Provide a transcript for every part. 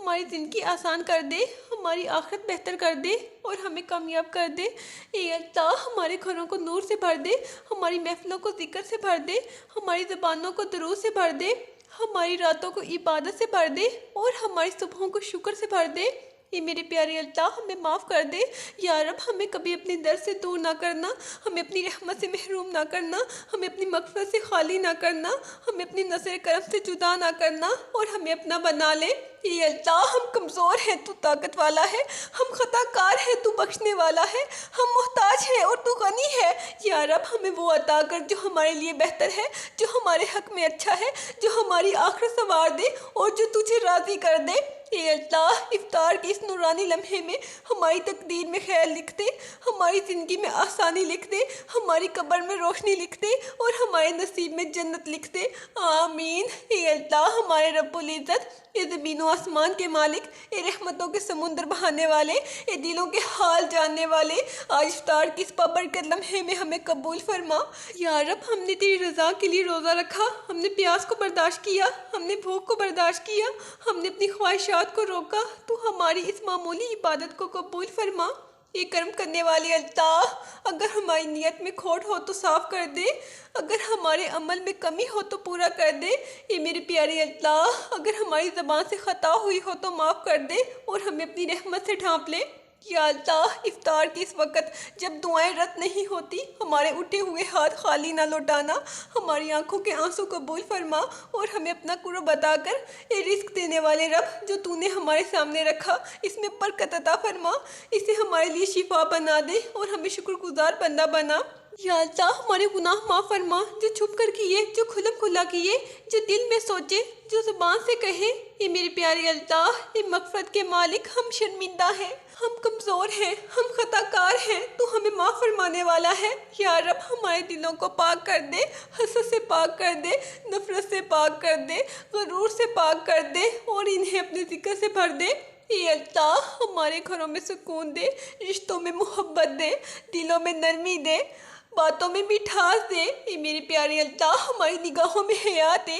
ہماری زندگی آسان کر دے، ہماری آخرت بہتر کر دے اور ہمیں کامیاب کر دے۔ اے اللہ ہمارے گھروں کو نور سے بھر دے، ہماری محفلوں کو ذکر سے بھر دے، ہماری زبانوں کو درود سے بھر دے، ہماری راتوں کو عبادت سے بھر دے اور ہماری صبحوں کو شکر سے بھر دے۔ اے میرے پیارے اللہ ہمیں معاف کر دے۔ یا رب ہمیں کبھی اپنے در سے دور نہ کرنا، ہمیں اپنی رحمت سے محروم نہ کرنا، ہمیں اپنی مغفرت سے خالی نہ کرنا، ہمیں اپنی نظر کرم سے جدا نہ کرنا اور ہمیں اپنا بنا لے۔ اے اللہ ہم کمزور ہیں، تو طاقت والا ہے، ہم خطا کار ہیں، تو بخشنے والا ہے، ہم محتاج ہیں اور تو غنی ہے۔ یا رب ہمیں وہ عطا کر جو ہمارے لیے بہتر ہے، جو ہمارے حق میں اچھا ہے، جو ہماری آخرت سنوار دے اور جو تجھے راضی کر دے۔ اے اللہ افطار کے اس نورانی لمحے میں ہماری تقدیر میں خیر لکھ دے، ہماری زندگی میں آسانی لکھ دے، ہماری قبر میں روشنی لکھ دے اور ہمارے نصیب میں جنت لکھ دے، آمین۔ اے اللہ ہمارے رب العزت، اے زمین و آسمان کے مالک، اے رحمتوں کے سمندر بہانے والے، اے دلوں کے حال جاننے والے، آج افطار کی اس بابرکت لمحے میں ہمیں قبول فرما۔ یا رب ہم نے تیری رضا کے لیے روزہ رکھا، ہم نے پیاس کو برداشت کیا، ہم نے بھوک کو برداشت کیا، ہم نے اپنی خواہشات کو روکا، تو ہماری اس معمولی عبادت کو قبول فرما۔ یہ کرم کرنے والے اللہ، اگر ہماری نیت میں کھوٹ ہو تو صاف کر دے، اگر ہمارے عمل میں کمی ہو تو پورا کر دے۔ یہ میرے پیارے اللہ، اگر ہماری زبان سے خطا ہوئی ہو تو معاف کر دے اور ہمیں اپنی رحمت سے ڈھانپ لے۔ یا اللہ افطار کے اس وقت جب دعائیں رد نہیں ہوتی، ہمارے اٹھے ہوئے ہاتھ خالی نہ لوٹانا، ہماری آنکھوں کے آنسو قبول فرما اور ہمیں اپنا قرب عطا کر۔ اے رزق دینے والے رب، جو تو نے ہمارے سامنے رکھا اس میں برکت عطا فرما، اسے ہمارے لیے شفا بنا دے اور ہمیں شکر گزار بندہ بنا۔ یا اللہ ہمارے گناہ معاف فرما، جو چھپ کر کیے، جو کھلم کھلا کیے، جو دل میں سوچے، جو زبان سے کہے۔ یہ میرے پیارے اللہ، یہ مغفرت کے مالک، ہم شرمندہ ہیں، ہم کمزور ہیں، ہم خطا کار ہیں، تو ہمیں معاف فرمانے والا ہے۔ یا رب ہمارے دلوں کو پاک کر دے، حسد سے پاک کر دے، نفرت سے پاک کر دے، غرور سے پاک کر دے اور انہیں اپنے ذکر سے بھر دے۔ اے اللہ ہمارے گھروں میں سکون دے، رشتوں میں محبت دے، دلوں میں نرمی دے، باتوں میں مٹھاس دے۔ اے میرے پیارے اللہ ہماری نگاہوں میں حیا دے۔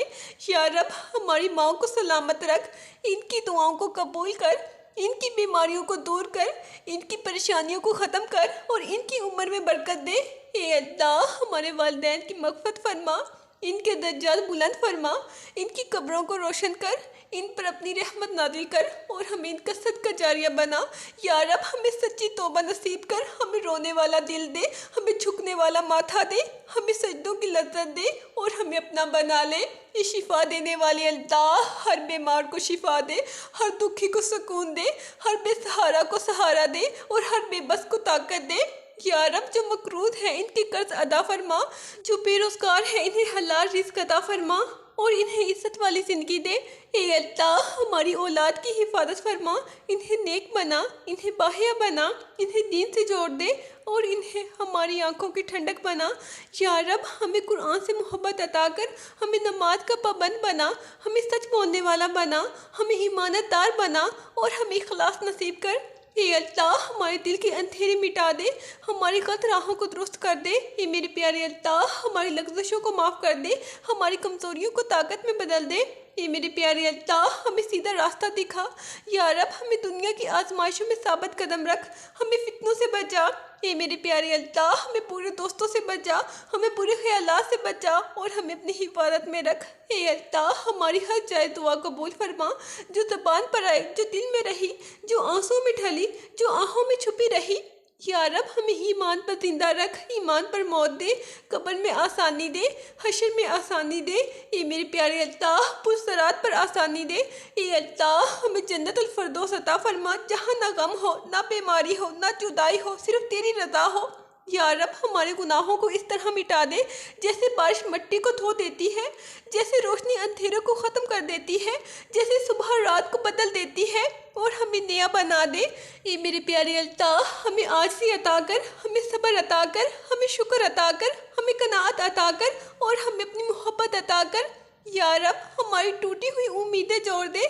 یا رب ہماری ماؤں کو سلامت رکھ، ان کی دعاؤں کو قبول کر، ان کی بیماریوں کو دور کر، ان کی پریشانیوں کو ختم کر اور ان کی عمر میں برکت دے۔ اے اللہ ہمارے والدین کی مغفرت فرما، ان کے درجات بلند فرما، ان کی قبروں کو روشن کر، ان پر اپنی رحمت نازل کر اور ہمیں ان کا صدقہ جاریہ بنا۔ یا رب ہمیں سچی توبہ نصیب کر، ہمیں رونے والا دل دے، ہمیں جھکنے والا ماتھا دے، ہمیں سجدوں کی لذت دے اور ہمیں اپنا بنا لے۔ یہ شفا دینے والے اللہ، ہر بیمار کو شفا دے، ہر دکھی کو سکون دے، ہر بے سہارا کو سہارا دے اور ہر بے بس کو طاقت دے۔ یا رب جو مقروض ہیں ان کے قرض ادا فرما، جو بے روزگار ہیں انہیں حلال رزق عطا فرما اور انہیں عزت والی زندگی دے۔ اے اللہ ہماری اولاد کی حفاظت فرما، انہیں نیک بنا، انہیں باحیا بنا، انہیں دین سے جوڑ دے اور انہیں ہماری آنکھوں کی ٹھنڈک بنا۔ یا رب ہمیں قرآن سے محبت عطا کر، ہمیں نماز کا پابند بنا، ہمیں سچ بولنے والا بنا، ہمیں ایمانت دار بنا اور ہمیں اخلاص نصیب کر۔ اے اللہ ہمارے دل کے اندھیرے مٹا دے، ہماری غلط راہوں کو درست کر دے۔ اے میرے پیارے اللہ ہماری لغزشوں کو معاف کر دے، ہماری کمزوریوں کو طاقت میں بدل دے۔ اے میرے پیارے اللہ ہمیں سیدھا راستہ دکھا۔ یا رب ہمیں دنیا کی آزمائشوں میں ثابت قدم رکھ، ہمیں فتنوں سے بچا۔ اے میرے پیارے اللہ ہمیں برے دوستوں سے بچا، ہمیں برے خیالات سے بچا اور ہمیں اپنی حفاظت میں رکھ۔ اے اللہ ہماری ہر جائز دعا قبول فرما، جو زبان پر آئے، جو دل میں رہی، جو آنسوں میں ڈھلی، جو آہوں میں چھپی رہی۔ یا رب ہمیں ایمان پر زندہ رکھ، ایمان پر موت دے، قبر میں آسانی دے، حشر میں آسانی دے۔ اے میرے پیارے اللہ پرصراط پر آسانی دے۔ اے اللہ ہمیں جنت الفردوس عطا فرما، جہاں نہ غم ہو، نہ بیماری ہو، نہ جدائی ہو، صرف تیری رضا ہو۔ یا رب ہمارے گناہوں کو اس طرح مٹا دے جیسے بارش مٹی کو دھو دیتی ہے، جیسے روشنی اندھیروں کو ختم کر دیتی ہے، جیسے صبح رات کو بدل دیتی ہے اور ہمیں نیا بنا دے۔ اے میرے پیارے اللہ ہمیں عاجزی عطا کر، ہمیں صبر عطا کر، ہمیں شکر عطا کر، ہمیں قناعت عطا کر اور ہمیں اپنی محبت عطا کر۔ یا رب ہماری ٹوٹی ہوئی امیدیں جوڑ دے،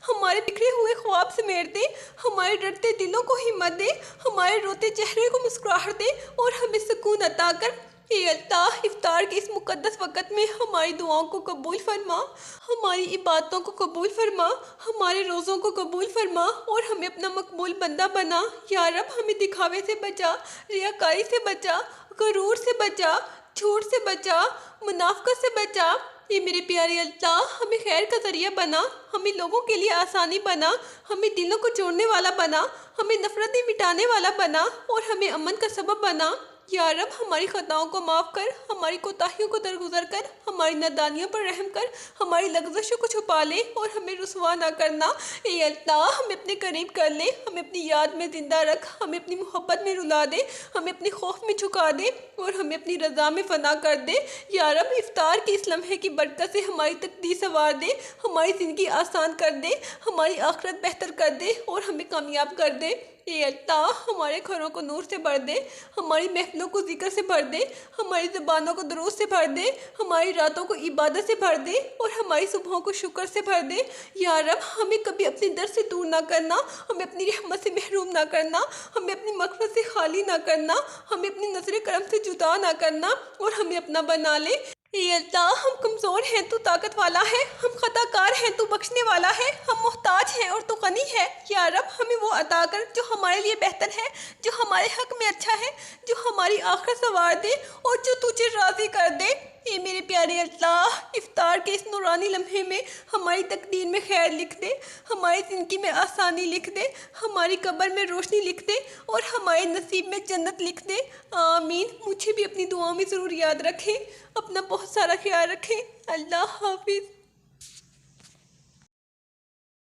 ہمارے بکھرے ہوئے خواب سمیٹ دے، ہمارے ڈرتے دلوں کو ہمت دے، ہمارے روتے چہرے کو مسکراہٹ دے اور ہمیں سکون عطا کر۔ اے اللہ افطار کے اس مقدس وقت میں ہماری دعاؤں کو قبول فرما، ہماری عبادتوں کو قبول فرما، ہمارے روزوں کو قبول فرما اور ہمیں اپنا مقبول بندہ بنا۔ یا رب ہمیں دکھاوے سے بچا، ریاکاری سے بچا، غرور سے بچا، جھوٹ سے بچا، منافقت سے بچا۔ یہ میرے پیارے اللہ ہمیں خیر کا ذریعہ بنا، ہمیں لوگوں کے لیے آسانی بنا، ہمیں دلوں کو جوڑنے والا بنا، ہمیں نفرتیں مٹانے والا بنا اور ہمیں امن کا سبب بنا۔ یا رب ہماری خطاؤں کو معاف کر، ہماری کوتاہیوں کو درگزر کر، ہماری نادانیوں پر رحم کر، ہماری لغزشوں کو چھپا لے اور ہمیں رسوا نہ کرنا۔ اے اللہ ہمیں اپنے قریب کر لے، ہمیں اپنی یاد میں زندہ رکھ، ہمیں اپنی محبت میں رلا دے، ہمیں اپنے خوف میں جھکا دے اور ہمیں اپنی رضا میں فنا کر دے۔ یا رب افطار کے اس لمحے کی برکت سے ہماری تقدیر سنوار دے، ہماری زندگی آسان کر دے، ہماری آخرت بہتر کر دے اور ہمیں کامیاب کر دے۔ اے اللہ ہمارے گھروں کو نور سے بھر دے، ہماری محفلوں کو ذکر سے بھر دے، ہماری زبانوں کو درود سے بھر دے، ہماری راتوں کو عبادت سے بھر دے اور ہماری صبحوں کو شکر سے بھر دے۔ یا رب ہمیں کبھی اپنے در سے دور نہ کرنا، ہمیں اپنی رحمت سے محروم نہ کرنا، ہمیں اپنی مغفرت سے خالی نہ کرنا، ہمیں اپنی نظر کرم سے جدا نہ کرنا اور ہمیں اپنا بنا لے۔ اے اللہ ہم کمزور ہیں تو طاقت والا ہے، ہم خطا کار ہیں تو بخشنے والا ہے، ہم محتاج ہیں اور تو غنی ہے۔ یا رب ہمیں وہ عطا کر جو ہمارے لیے بہتر ہے، جو ہمارے حق میں اچھا ہے، جو ہماری آخرت سنوار دے اور جو تجھے راضی کر دے۔ اے میرے پیارے اللہ افطار کے اس نورانی لمحے میں ہماری تقدیر میں خیر لکھ دے، ہماری زندگی میں آسانی لکھ دے، ہماری قبر میں روشنی لکھ دے اور ہمارے نصیب میں جنت لکھ دے۔ آمین۔ مجھے بھی اپنی دعاؤں میں ضرور یاد رکھیں، اپنا بہت سارا خیال رکھیں۔ اللہ حافظ۔